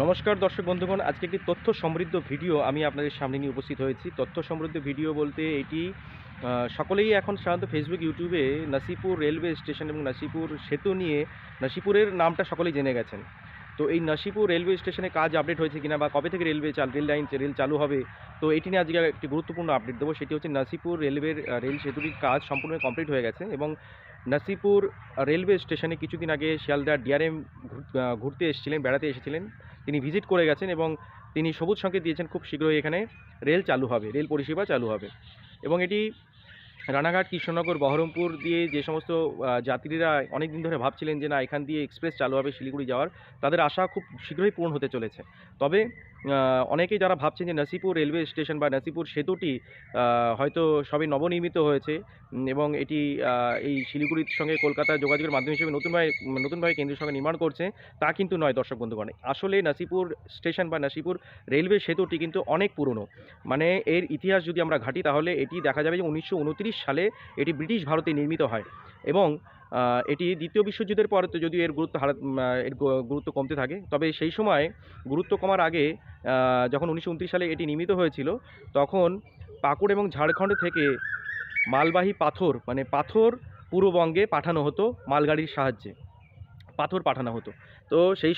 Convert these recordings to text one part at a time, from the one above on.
নমস্কার দর্শক বন্ধুগণ, আজকে একটি তথ্য সমৃদ্ধ ভিডিও আমি আপনাদের সামনে নিয়ে উপস্থিত হয়েছি। তথ্য সমৃদ্ধ ভিডিও বলতে এটি সকলেই এখন সাধারণত ফেসবুক, ইউটিউবে নাসিপুর রেলওয়ে স্টেশন এবং নাসিপুর সেতু নিয়ে নাসিপুরের নামটা সকলেই জেনে গেছেন। তো এই নাসিপুর রেলওয়ে স্টেশনে কাজ আপডেট হয়েছে কিনা বা কবে থেকে রেল চালু হবে, তো এটি নিয়ে আজকে একটি গুরুত্বপূর্ণ আপডেট দেবো। সেটি হচ্ছে নাসিপুর রেলওয়ের রেল সেতুটির কাজ সম্পূর্ণ কমপ্লিট হয়ে গেছে এবং নাসিপুর রেলওয়ে স্টেশনে কিছুদিন আগে শিয়ালদার ডিআরএম ঘুরতে এসেছিলেন, বেড়াতে এসেছিলেন। তিনি ভিজিট করে গেছেন এবং তিনি সবুজ সংকেত দিয়েছেন খুব শীঘ্রই এখানে রেল চালু হবে, রেল পরিষেবা চালু হবে। এবং এটি রানাঘাট, কৃষ্ণনগর, বহরমপুর দিয়ে যে সমস্ত যাত্রীরা অনেক দিন ধরে ভাবছিলেন যে না এখান দিয়ে এক্সপ্রেস চালু হবে শিলিগুড়ি যাওয়ার, তাদের আশা খুব শীঘ্রই পূরণ হতে চলেছে। তবে অনেকেই যারা ভাবছেন যে নাসিপুর রেলওয়ে স্টেশন বা নাসিপুর সেতুটি হয়তো সবে নবনির্মিত হয়েছে এবং এটি এই শিলিগুড়ির সঙ্গে কলকাতার যোগাযোগের মাধ্যম হিসেবে নতুনভাবে কেন্দ্রীয় সরকার নির্মাণ করছে, তা কিন্তু নয় দর্শক বন্ধুগণ। আসলে নাসিপুর স্টেশন বা নাসিপুর রেলওয়ে সেতুটি কিন্তু অনেক পুরনো। মানে এর ইতিহাস যদি আমরা ঘাঁটি তাহলে এটি দেখা যাবে যে 1929 সালে এটি ব্রিটিশ ভারতে নির্মিত হয় এবং এটি দ্বিতীয় বিশ্বযুদ্ধের পরে তো যদিও এর গুরুত্ব কমতে থাকে, তবে সেই সময় গুরুত্ব কমার আগে যখন 1929 সালে এটি নির্মিত হয়েছিল, তখন পাকুড় এবং ঝাড়খণ্ড থেকে মালবাহী পাথর মানে পাথর পূর্ববঙ্গে পাঠানো হতো, মালগাড়ির সাহায্যে পাথর পাঠানো হতো। তো সেই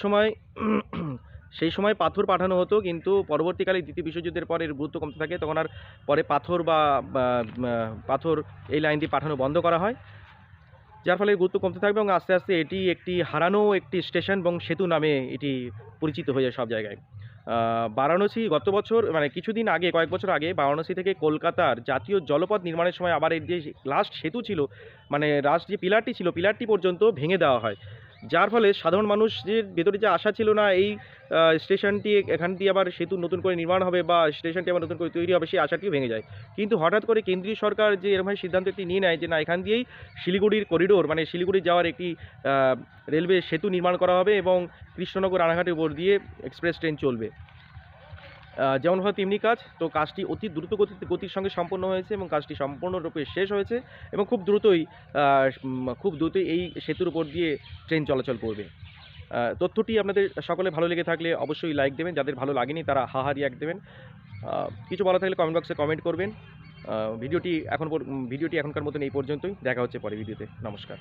সময় পাথর পাঠানো হতো, কিন্তু পরবর্তীকালে দ্বিতীয় বিশ্বযুদ্ধের পরে এর গুরুত্ব কমতে থাকে, তখন আর পরে পাথর এই লাইন দিয়ে পাঠানো বন্ধ করা হয়, যার ফলে এর গুরুত্ব কমতে থাকবে এবং আস্তে আস্তে এটি একটি হারানো একটি স্টেশন এবং সেতু নামে এটি পরিচিত হয়ে যায় সব জায়গায়। বারাণসী গত বছর মানে কিছুদিন আগে, কয়েক বছর আগে বারাণসী থেকে কলকাতার জাতীয় জলপথ নির্মাণের সময় আবার এর যে লাস্ট সেতু ছিল, মানে লাস্ট যে পিলারটি ছিল, পিলারটি পর্যন্ত ভেঙে দেওয়া হয়, যার ফলে সাধারণ মানুষের ভেতরে যে আশা ছিল না এই স্টেশনটি এখান দিয়ে আবার সেতু নতুন করে নির্মাণ হবে বা স্টেশনটি আবার নতুন করে তৈরি হবে, সেই আশাটিও ভেঙে যায়। কিন্তু হঠাৎ করে কেন্দ্রীয় সরকার যে এরকমভাবে সিদ্ধান্ত একটি নিয়ে নেয় যে না এখান দিয়েই শিলিগুড়ির করিডোর মানে শিলিগুড়ি যাওয়ার একটি রেলওয়ে সেতু নির্মাণ করা হবে এবং কৃষ্ণনগর রানাঘাটের উপর দিয়ে এক্সপ্রেস ট্রেন চলবে। যেমন হয় তেমনি কাজ, তো কাজটি অতি দ্রুত গতির সঙ্গে সম্পন্ন হয়েছে এবং কাজটি সম্পূর্ণরূপে শেষ হয়েছে এবং খুব দ্রুতই এই সেতুর উপর দিয়ে ট্রেন চলাচল করবে। তথ্যটি আপনাদের সকলে ভালো লেগে থাকলে অবশ্যই লাইক দেবেন, যাদের ভালো লাগেনি তারা হাহা রিয়াক্ট দেবেন। কিছু বলা থাকলে কমেন্ট বক্সে কমেন্ট করবেন। ভিডিওটি এখনকার মতন এই পর্যন্তই, দেখা হচ্ছে পরে ভিডিওতে। নমস্কার।